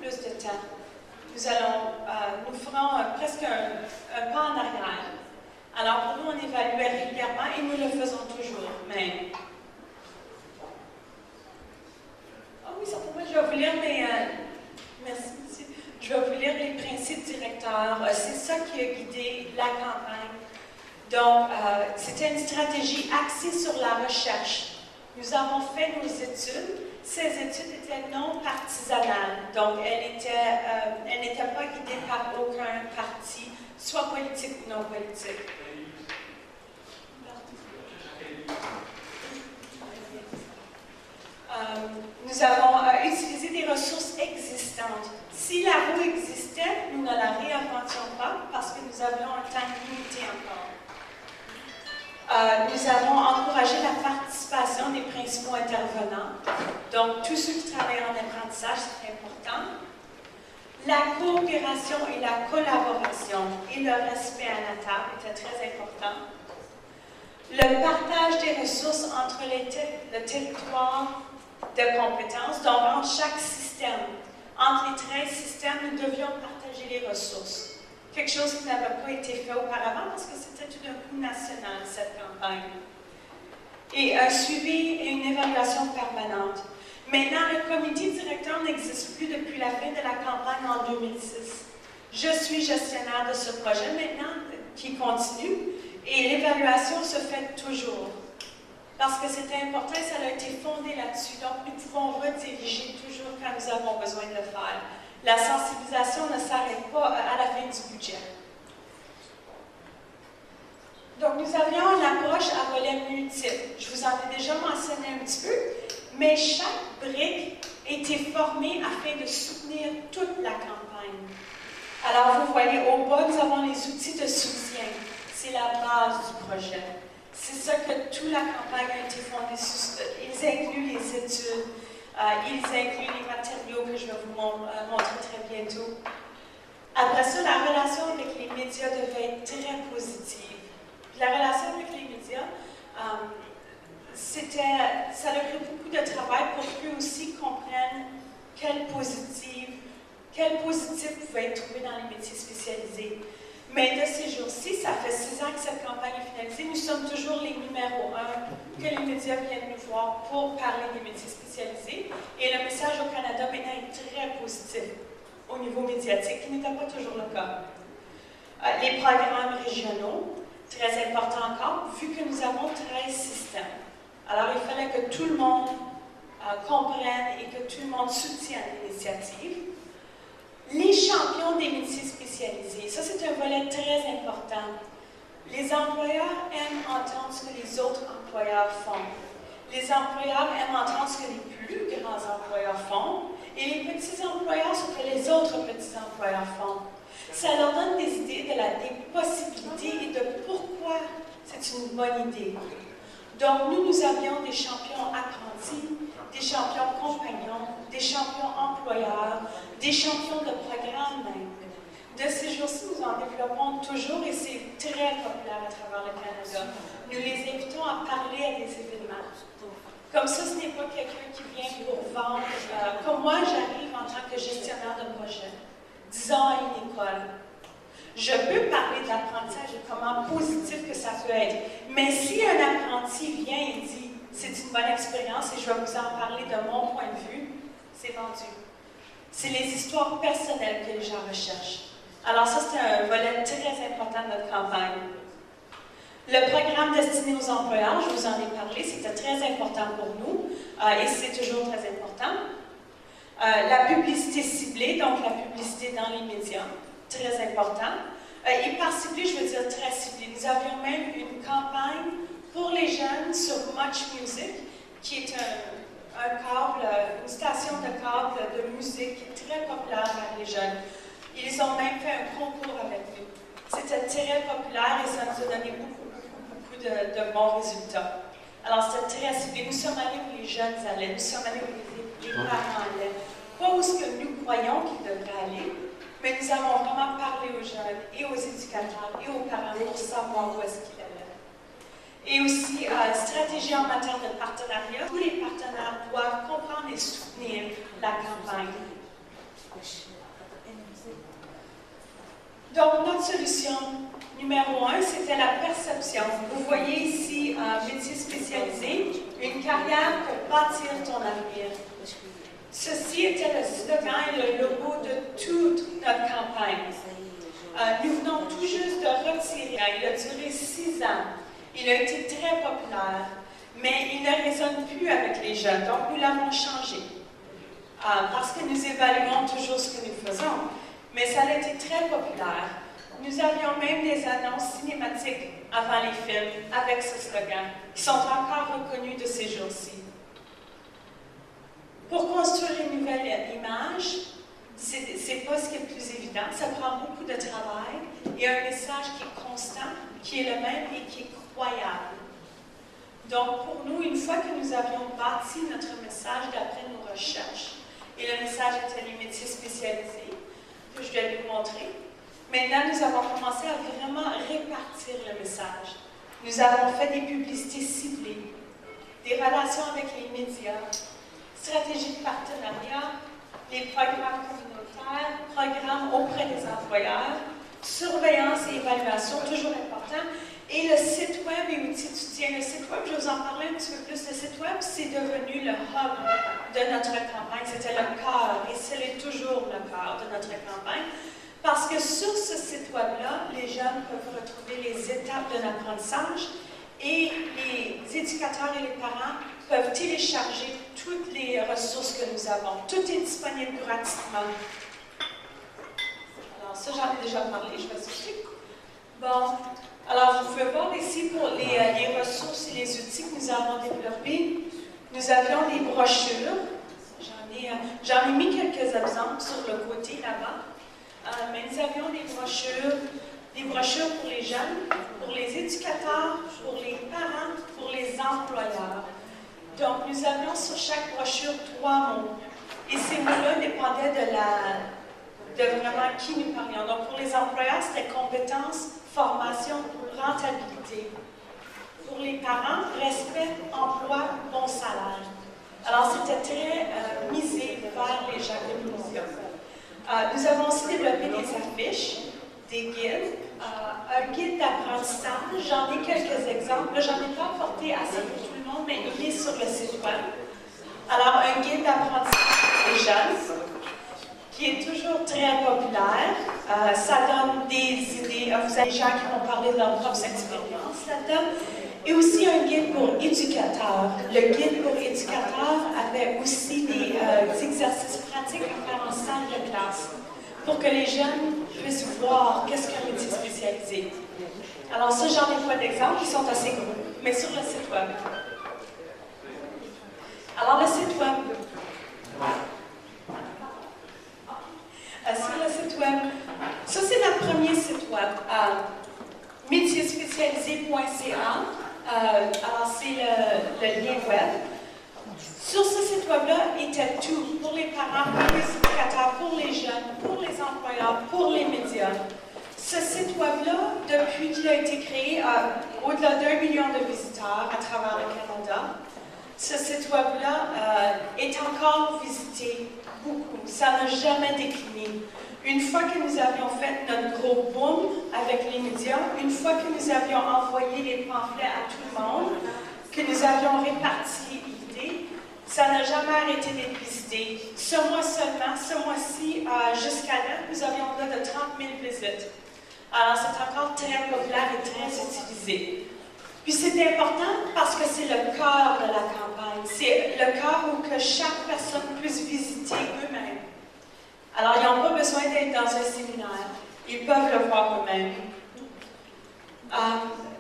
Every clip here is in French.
plus de temps. Nous ferons presque un pas en arrière. Alors pour nous, on évalue régulièrement et nous le faisons toujours, mais... Ah oui, certainement, je vais vous lire merci, monsieur. Je vais vous lire les principes directeurs. C'est ça qui a guidé la campagne. Donc, c'était une stratégie axée sur la recherche. Nous avons fait nos études. Ces études étaient non partisanes. Donc, elles n'étaient pas guidées par aucun parti, soit politique ou non politique. Nous avons utilisé des ressources existantes. Si la roue existait, nous ne la réinventions pas parce que nous avions un temps limité encore. Nous avons encouragé la participation des principaux intervenants. Donc, tous ceux qui travaillent en apprentissage, c'est important. La coopération et la collaboration et le respect à la table étaient très importants. Le partage des ressources entre le territoire de compétences, donc entre chaque système. Entre les 13 systèmes, nous devions partager les ressources. Quelque chose qui n'avait pas été fait auparavant parce que c'était tout d'un coup national, cette campagne. Et un suivi et une évaluation permanente. Maintenant, le comité directeur n'existe plus depuis la fin de la campagne en 2006. Je suis gestionnaire de ce projet maintenant, qui continue, et l'évaluation se fait toujours. Parce que c'était important et ça a été fondé là-dessus. Donc, nous pouvons rediriger toujours quand nous avons besoin de le faire. La sensibilisation ne s'arrête pas à la fin du budget. Donc, nous avions une approche à volet multiple. Je vous en ai déjà mentionné un petit peu, mais chaque brique était formée afin de soutenir toute la campagne. Alors, vous voyez, au bas, nous avons les outils de soutien. C'est la base du projet. C'est ça que toute la campagne a été fondée sur. Ils incluent les études, ils incluent les matériaux que je vais vous montrer très bientôt. Après ça, la relation avec les médias devait être très positive. La relation avec les médias, ça a pris beaucoup de travail pour qu'eux aussi comprennent quel positif pouvait être trouvé dans les métiers spécialisés. Mais de ces jours-ci, ça fait 6 ans que cette campagne est finalisée, nous sommes toujours les numéros 1 que les médias viennent nous voir pour parler des métiers spécialisés. Et le message au Canada maintenant est très positif au niveau médiatique, qui n'était pas toujours le cas. Les programmes régionaux, très important encore, vu que nous avons 13 systèmes. Alors, il fallait que tout le monde comprenne et que tout le monde soutienne l'initiative. Les champions des métiers spécialisés, ça c'est un volet très important. Les employeurs aiment entendre ce que les autres employeurs font. Les employeurs aiment entendre ce que les plus grands employeurs font. Et les petits employeurs, ce que les autres petits employeurs font. Ça leur donne des idées des possibilités et de pourquoi c'est une bonne idée. Donc, nous avions des champions apprentis, des champions compagnons, des champions employeurs, des champions de programme même. De ces jours-ci, nous en développons toujours et c'est très populaire à travers le Canada. Nous les invitons à parler à des événements. Comme ça, ce n'est pas quelqu'un qui vient pour vendre. Comme moi, j'arrive en tant que gestionnaire de projet, 10 ans à une école. Je peux parler d'apprentissage et comment positif que ça peut être. Mais si un apprenti vient et dit « c'est une bonne expérience et je vais vous en parler de mon point de vue », c'est vendu. C'est les histoires personnelles que les gens recherchent. Alors ça, c'est un volet très important de notre campagne. Le programme destiné aux employeurs, je vous en ai parlé, c'était très important pour nous et c'est toujours très important. La publicité ciblée, donc la publicité dans les médias, très important. Et par ciblé, je veux dire très ciblé. Nous avions même une campagne pour les jeunes sur Much Music, qui est une station de câble de musique qui est très populaire avec les jeunes. Ils ont même fait un concours avec nous. C'était très populaire et ça nous a donné beaucoup de bons résultats. Alors, c'était très ciblé. Nous sommes allés où les jeunes allaient, nous sommes allés où les parents allaient. Pas où ce que nous croyons qu'ils devraient aller, mais nous avons vraiment parlé aux jeunes et aux éducateurs et aux parents pour savoir où est-ce qu'ils allaient. Et aussi, stratégie en matière de partenariat. Tous les partenaires doivent comprendre et soutenir la campagne. de solution numéro 1, c'était la perception. Vous voyez ici un métier spécialisé, une carrière pour bâtir ton avenir. Ceci était le slogan et le logo de toute notre campagne. Nous venons tout juste de retirer. Il a duré 6 ans. Il a été très populaire, mais il ne résonne plus avec les jeunes. Donc, nous l'avons changé. Parce que nous évaluons toujours ce que nous faisons. Mais ça a été très populaire. Nous avions même des annonces cinématiques avant les films avec ce slogan, qui sont encore reconnus de ces jours-ci. Pour construire une nouvelle image, c'est pas ce qui est le plus évident. Ça prend beaucoup de travail et un message qui est constant, qui est le même et qui est croyable. Donc, pour nous, une fois que nous avions bâti notre message d'après nos recherches, et le message était les métiers spécialisés, que je vais vous montrer, maintenant, nous avons commencé à vraiment répartir le message. Nous avons fait des publicités ciblées, des relations avec les médias, stratégies de partenariat, les programmes communautaires, programmes auprès des employeurs, surveillance et évaluation, toujours important, et le site web et outils de soutien. Le site web, je vais vous en parler un petit peu plus. Le site web, c'est devenu le hub de notre campagne. C'était le cœur, et c'est toujours le cœur de notre campagne. Parce que sur ce site web-là, les jeunes peuvent retrouver les étapes de l'apprentissage et les éducateurs et les parents peuvent télécharger toutes les ressources que nous avons. Tout est disponible gratuitement. Alors ça, j'en ai déjà parlé, je vais switcher. Bon, alors vous pouvez voir ici pour les ressources et les outils que nous avons développés. Nous avions des brochures. J'en ai mis quelques exemples sur le côté là-bas. Mais nous avions des brochures pour les jeunes, pour les éducateurs, pour les parents, pour les employeurs. Donc, nous avions sur chaque brochure 3 mots. Et ces mots-là dépendaient de vraiment qui nous parlions. Donc, pour les employeurs, c'était compétences, formation, rentabilité. Pour les parents, respect, emploi, bon salaire. Alors, c'était très misé vers les jeunes de l'Union. Nous avons aussi développé des affiches, des guides, un guide d'apprentissage. J'en ai quelques exemples. J'en ai pas apporté assez pour tout le monde, mais il est sur le site web. Alors, un guide d'apprentissage des jeunes, qui est toujours très populaire. Ça donne des idées. Vous avez des gens qui vont parler de leur propre expérience là-dedans. Et aussi un guide pour éducateurs. Le guide pour éducateurs avait aussi des exercices pratiques à faire en salle de classe pour que les jeunes puissent voir qu'est-ce qu'un métier spécialisé. Alors ça, j'en ai pas d'exemples, ils sont assez gros, mais sur le site web. Alors le site web. Sur le site web, ça c'est notre premier site web, métiersspécialisés.ca. Alors, c'est le lien web. Sur ce site web-là était tout pour les parents, pour les éducateurs, pour les jeunes, pour les employeurs, pour les médias. Ce site web-là, depuis qu'il a été créé, a au-delà d'1 million de visiteurs à travers le Canada. Ce site web-là est encore visité beaucoup. Ça n'a jamais décliné. Une fois que nous avions fait notre gros boom avec les médias, une fois que nous avions envoyé les pamphlets à tout le monde, que nous avions réparti l'idée, ça n'a jamais arrêté d'être visité. Ce mois seulement, ce mois-ci, jusqu'à là, nous avions au-delà de 30 000 visites. Alors, c'est encore très populaire et très utilisé. Puis c'est important parce que c'est le cœur de la campagne. C'est le cœur où que chaque personne puisse visiter eux-mêmes. Alors, ils n'ont pas besoin d'être dans un séminaire. Ils peuvent le voir eux-mêmes.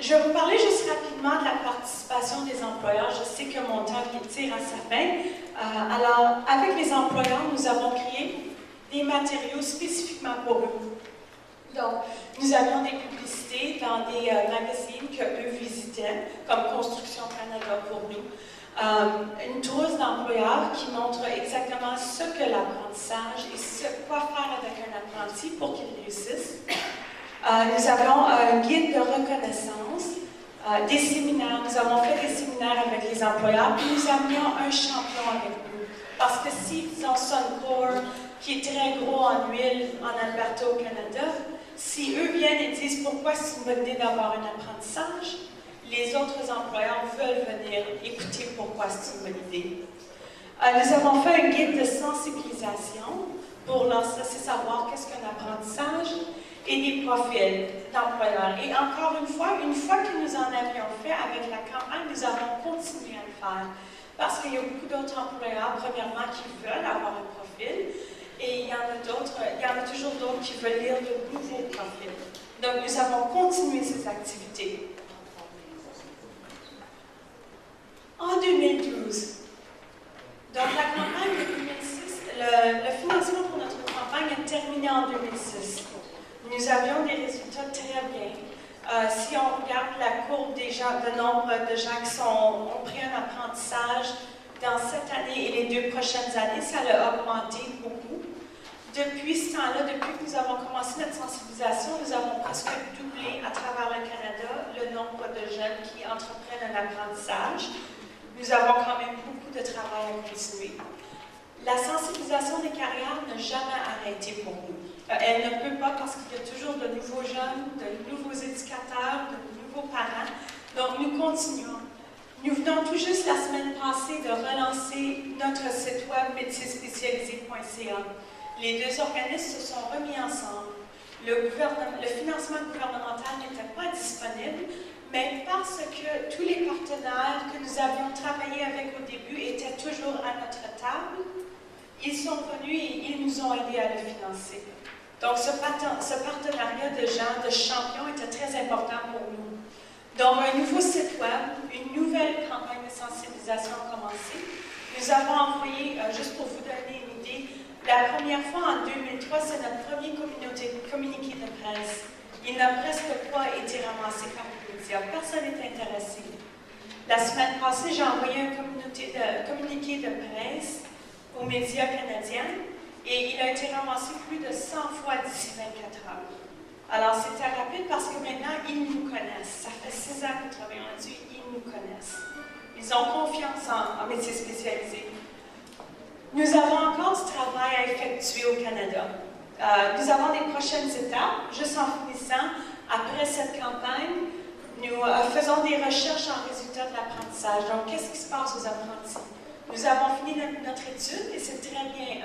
Je vais vous parler juste rapidement de la participation des employeurs. Je sais que mon temps tire à sa fin. Alors, avec les employeurs, nous avons créé des matériaux spécifiquement pour eux. Donc, nous avions des publicités dans des magazines qu'eux visitaient, comme Construction Canada pour nous. Une trousse d'employeurs qui montre exactement ce que l'apprentissage et quoi faire avec un apprenti pour qu'il réussisse. Nous avons un guide de reconnaissance, des séminaires. Nous avons fait des séminaires avec les employeurs, puis nous amenions un champion avec nous. Parce que s'ils ont Suncor, qui est très gros en huile en Alberta au Canada, si eux viennent et disent pourquoi c'est une bonne idée d'avoir un apprentissage, les autres employeurs veulent venir écouter pourquoi c'est une bonne idée. Nous avons fait un guide de sensibilisation pour leur laisser savoir qu'est-ce qu'un apprentissage et des profils d'employeurs. Et encore une fois que nous en avions fait avec la campagne, nous avons continué à le faire. Parce qu'il y a beaucoup d'autres employeurs, premièrement, qui veulent avoir un profil, et il y en a toujours d'autres qui veulent lire de nouveaux profils. Donc, nous avons continué ces activités. En 2012, donc la campagne de 2006, le financement pour notre campagne a terminé en 2006. Nous avions des résultats très bien. Si on regarde la courbe des gens, le nombre de gens qui ont pris un apprentissage dans cette année et les 2 prochaines années, ça a augmenté beaucoup. Depuis ce temps-là, depuis que nous avons commencé notre sensibilisation, nous avons presque doublé à travers le Canada le nombre de jeunes qui entreprennent un apprentissage. Nous avons quand même beaucoup de travail à continuer. La sensibilisation des carrières n'a jamais arrêté pour nous. Elle ne peut pas parce qu'il y a toujours de nouveaux jeunes, de nouveaux éducateurs, de nouveaux parents. Donc, nous continuons. Nous venons tout juste la semaine passée de relancer notre site web métiersspécialisés.ca. Les 2 organismes se sont remis ensemble. Le financement gouvernemental n'était pas disponible, mais parce que tous les partenaires que nous avions travaillé avec au début étaient toujours à notre table, ils sont venus et ils nous ont aidés à le financer. Donc, ce partenariat de gens, de champions, était très important pour nous. Donc, un nouveau site web, une nouvelle campagne de sensibilisation a commencé. Nous avons envoyé, juste pour vous donner une idée, la première fois en 2003, c'est notre premier communiqué de presse. Il n'a presque pas été ramassé par les médias. Personne n'est intéressé. La semaine passée, j'ai envoyé un communiqué de presse aux médias canadiens et il a été ramassé plus de 100 fois d'ici 24 heures. Alors, c'était rapide parce que maintenant, ils nous connaissent. Ça fait 6 ans que nous travaillons là-dessus, ils nous connaissent. Ils ont confiance en métiers spécialisés. Nous avons encore du travail à effectuer au Canada. Nous avons des prochaines étapes, juste en finissant. Après cette campagne, nous faisons des recherches en résultats de l'apprentissage. Donc, qu'est-ce qui se passe aux apprentis? Nous avons fini notre étude et c'est très bien,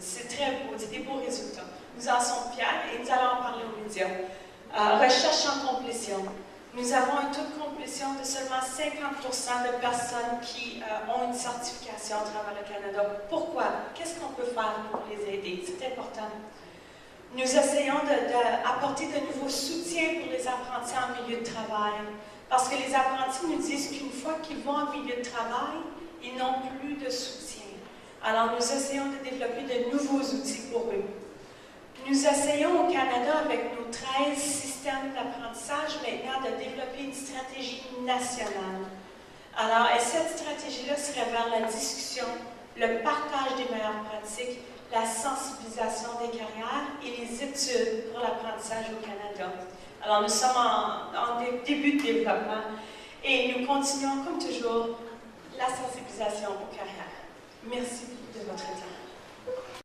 c'est très beau, c'est des beaux résultats. Nous en sommes fiers et nous allons en parler aux médias. Recherche en complétion. Nous avons un taux de complétion de seulement 50% de personnes qui ont une certification à travers le Canada. Pourquoi? Qu'est-ce qu'on peut faire pour les aider? C'est important. Nous essayons d'apporter de nouveaux soutiens pour les apprentis en milieu de travail. Parce que les apprentis nous disent qu'une fois qu'ils vont en milieu de travail, ils n'ont plus de soutien. Alors, nous essayons de développer de nouveaux outils pour eux. Nous essayons au Canada, avec nos 13 systèmes d'apprentissage, maintenant de développer une stratégie nationale. Alors, et cette stratégie-là serait vers la discussion, le partage des meilleures pratiques, la sensibilisation des carrières et les études pour l'apprentissage au Canada. Alors, nous sommes en début de développement et nous continuons, comme toujours, la sensibilisation aux carrières. Merci de votre temps.